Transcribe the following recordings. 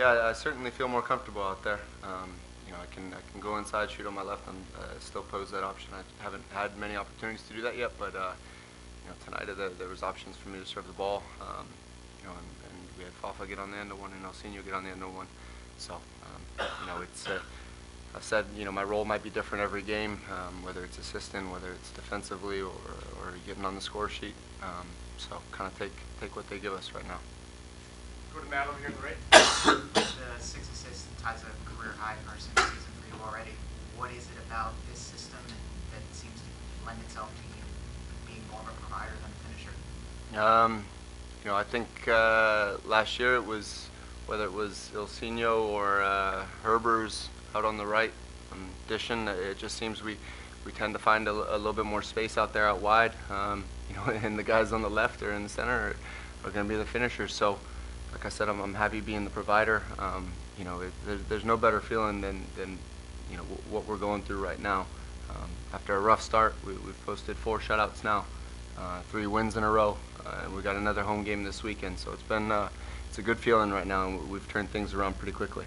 Yeah, I certainly feel more comfortable out there. I can go inside, shoot on my left, and still pose that option. I haven't had many opportunities to do that yet, but tonight there was options for me to serve the ball. And we had Fafa get on the end of one, and Elsinho get on the end of one. So it's. I've said, my role might be different every game, whether it's assistant, whether it's defensively, or getting on the score sheet. So kind of take what they give us right now. Go to Matt over here on the right. The 6 assists ties a career high for our single season for you already. What is it about this system that seems to lend itself to you being more of a provider than a finisher? I think last year it was, whether it was Elsinho or Herbers out on the right, dishing, it just seems we tend to find a little bit more space out there out wide. And the guys on the left or in the center are going to be the finishers. So, like I said, I'm happy being the provider. There's no better feeling than what we're going through right now. After a rough start, we've posted 4 shutouts now, 3 wins in a row, and we got another home game this weekend. So it's a good feeling right now, and we've turned things around pretty quickly.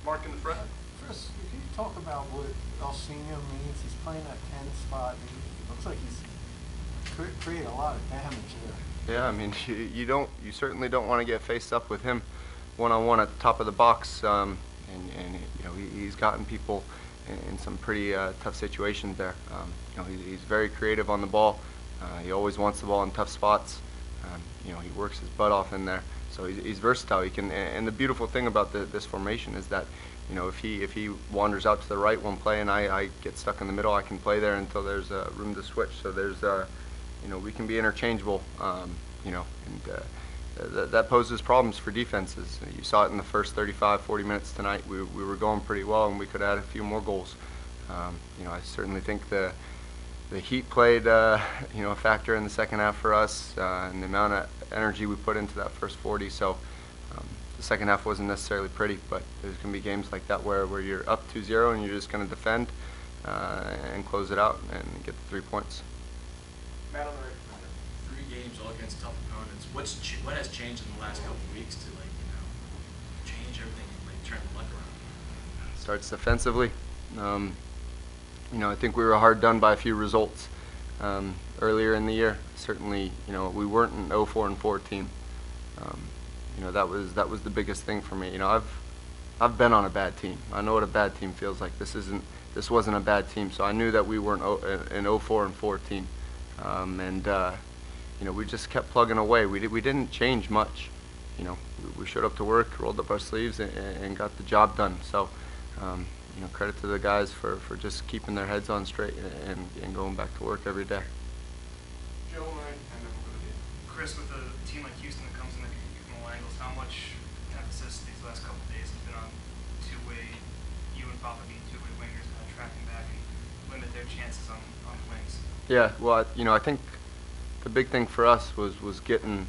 Mark in the front. Chris, can you talk about what Elsinho means? He's playing that 10 spot. It looks like he's created a lot of damage there. Yeah, I mean, you certainly don't want to get faced up with him one-on-one at the top of the box. He's gotten people in some pretty tough situations there. He's very creative on the ball. He always wants the ball in tough spots. He works his butt off in there. So he's versatile. He can, and the beautiful thing about this formation is that, if he wanders out to the right one play and I get stuck in the middle, I can play there until there's room to switch. So there's, we can be interchangeable. That poses problems for defenses. You saw it in the first 35, 40 minutes tonight. We were going pretty well, and we could add a few more goals. I certainly think the heat played, a factor in the second half for us, and the amount of energy we put into that first 40. So the second half wasn't necessarily pretty, but there's going to be games like that where you're up 2-0 and you're just going to defend and close it out and get the 3 points. Matt on the right. 3 games all against tough opponents. What has changed in the last couple of weeks to change everything and turn the luck around? Starts defensively. I think we were hard done by a few results earlier in the year. Certainly, we weren't an 0-4-4 team. That was the biggest thing for me. I've been on a bad team. I know what a bad team feels like. This wasn't a bad team, so I knew that we weren't an 0-4-4 team. We just kept plugging away. We didn't change much. We showed up to work, rolled up our sleeves, and got the job done. So. Credit to the guys for just keeping their heads on straight and going back to work every day. Joe, and then we'll go to you. Chris, with a team like Houston that comes in from all angles, how much emphasis these last couple of days has been on two-way, you and Fafa being two-way wingers, kind of tracking back and limit their chances on the wings? Yeah, well, I think the big thing for us was getting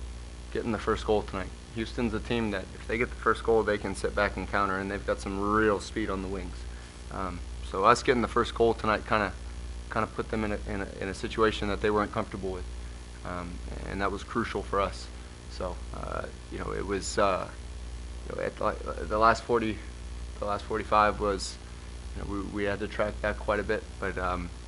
the first goal tonight. Houston's a team that if they get the first goal, they can sit back and counter, and they've got some real speed on the wings. So us getting the first goal tonight kind of put them in a situation that they weren't comfortable with, and that was crucial for us. So it was at the last 45 was we had to track back quite a bit, but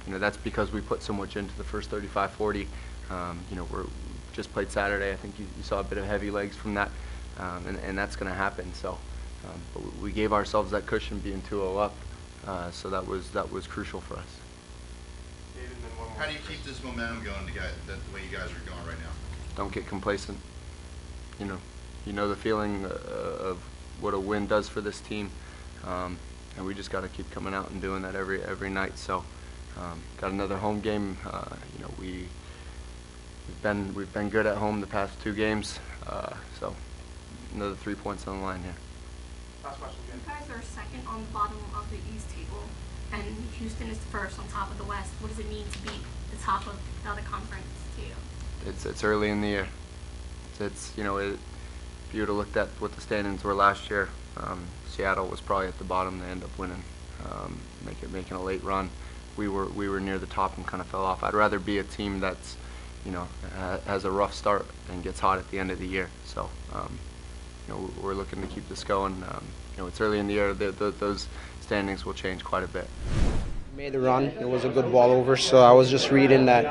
that's because we put so much into the first 35, 40. We're just played Saturday. I think you saw a bit of heavy legs from that, and that's going to happen. So, but we gave ourselves that cushion being 2-0 up. So that was crucial for us. David, and then one more. How do you keep this momentum going the way you guys are going right now? Don't get complacent. You know the feeling of what a win does for this team, and we just got to keep coming out and doing that every night. So, got another home game. We've been good at home the past 2 games. So another 3 points on the line here. Last question, You guys are second on the bottom of the East table, and Houston is first on top of the West. What does it mean to be the top of the other conference to you? It's early in the year. If you would have looked at what the standings were last year, Seattle was probably at the bottom. They end up winning, making a late run. We were near the top and kind of fell off. I'd rather be a team that's has a rough start and gets hot at the end of the year. So we're looking to keep this going. It's early in the year. Those standings will change quite a bit. Made a run. It was a good ball over, so I was just reading that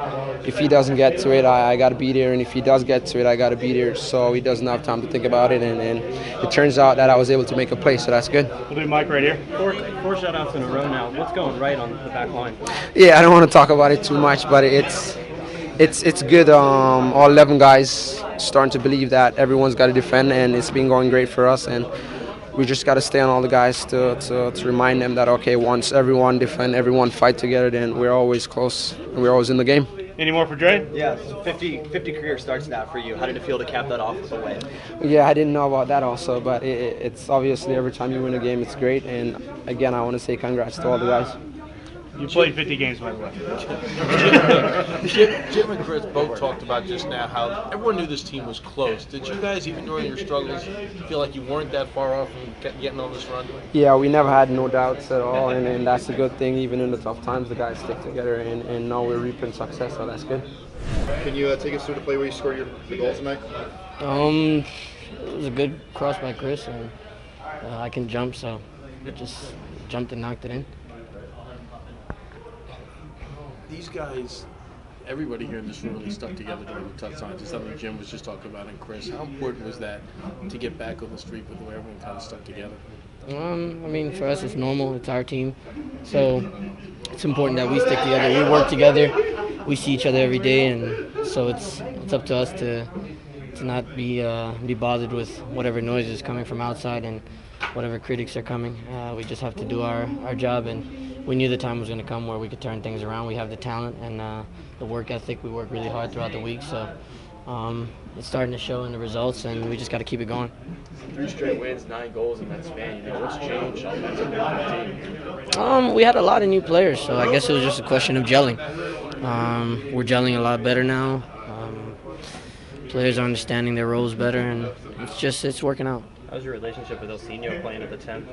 if he doesn't get to it, I got to be there, and if he does get to it, I got to be there, so he doesn't have time to think about it, and it turns out that I was able to make a play, so that's good. We'll do Mike right here. Four shutouts in a row now. What's going right on the back line? Yeah, I don't want to talk about it too much, but it's good. All 11 guys starting to believe that everyone's got to defend, and it's been going great for us, and we just got to stay on all the guys to remind them that, okay, once everyone defend, everyone fight together, then we're always close and we're always in the game. Any more for Dre? Yeah, 50 career starts now for you. How did it feel to cap that off with a win? Yeah, I didn't know about that also, but it's obviously every time you win a game, it's great. And again, I want to say congrats to all the guys. You played 50 games, by the way. Jim and Chris both talked about just now how everyone knew this team was close. Did you guys, even during your struggles, feel like you weren't that far off from getting on this run? Yeah, we never had no doubts at all, and that's a good thing. Even in the tough times, the guys stick together, and now we're reaping success, so that's good. Can you take us through the play where you scored the goal tonight? It was a good cross by Chris, and I can jump, so I just jumped and knocked it in. These guys, everybody here in this room really stuck together during the tough times. It's something Jim was just talking about, and Chris. How important was that to get back on the street with the way everyone kind of stuck together? I mean, for us, it's normal. It's our team, so it's important that we stick together. We work together. We see each other every day, and so it's up to us to not be bothered with whatever noise is coming from outside and whatever critics are coming. We just have to do our job, and we knew the time was going to come where we could turn things around. We have the talent and the work ethic. We work really hard throughout the week, so it's starting to show in the results, and we just got to keep it going. 3 straight wins, 9 goals in that span. What's changed offensively on the team? We had a lot of new players, so I guess it was just a question of gelling. We're gelling a lot better now. Players are understanding their roles better, and it's working out. How's your relationship with Elsinho playing at the 10?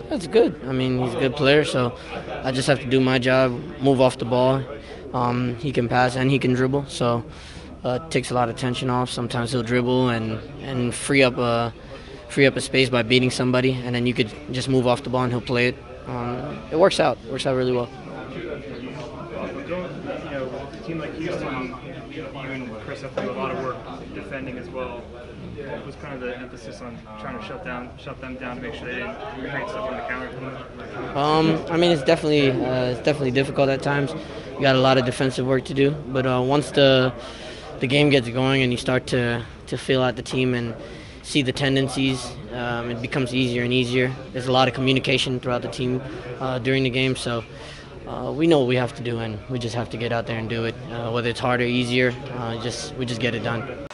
That's good. I mean, he's a good player, so I just have to do my job, move off the ball. He can pass and he can dribble, so it takes a lot of tension off. Sometimes he'll dribble and free up a space by beating somebody, and then you could just move off the ball and he'll play it. It works out. It works out really well. A team like Houston, you and Chris have to do a lot of work defending as well. What was kind of the emphasis on trying to shut them down to make sure they didn't create stuff on the counter? I mean, it's definitely difficult at times. You got a lot of defensive work to do, but once the game gets going and you start to feel out the team and see the tendencies, it becomes easier and easier. There's a lot of communication throughout the team during the game, so we know what we have to do, and we just have to get out there and do it. Whether it's hard or easier, we just get it done.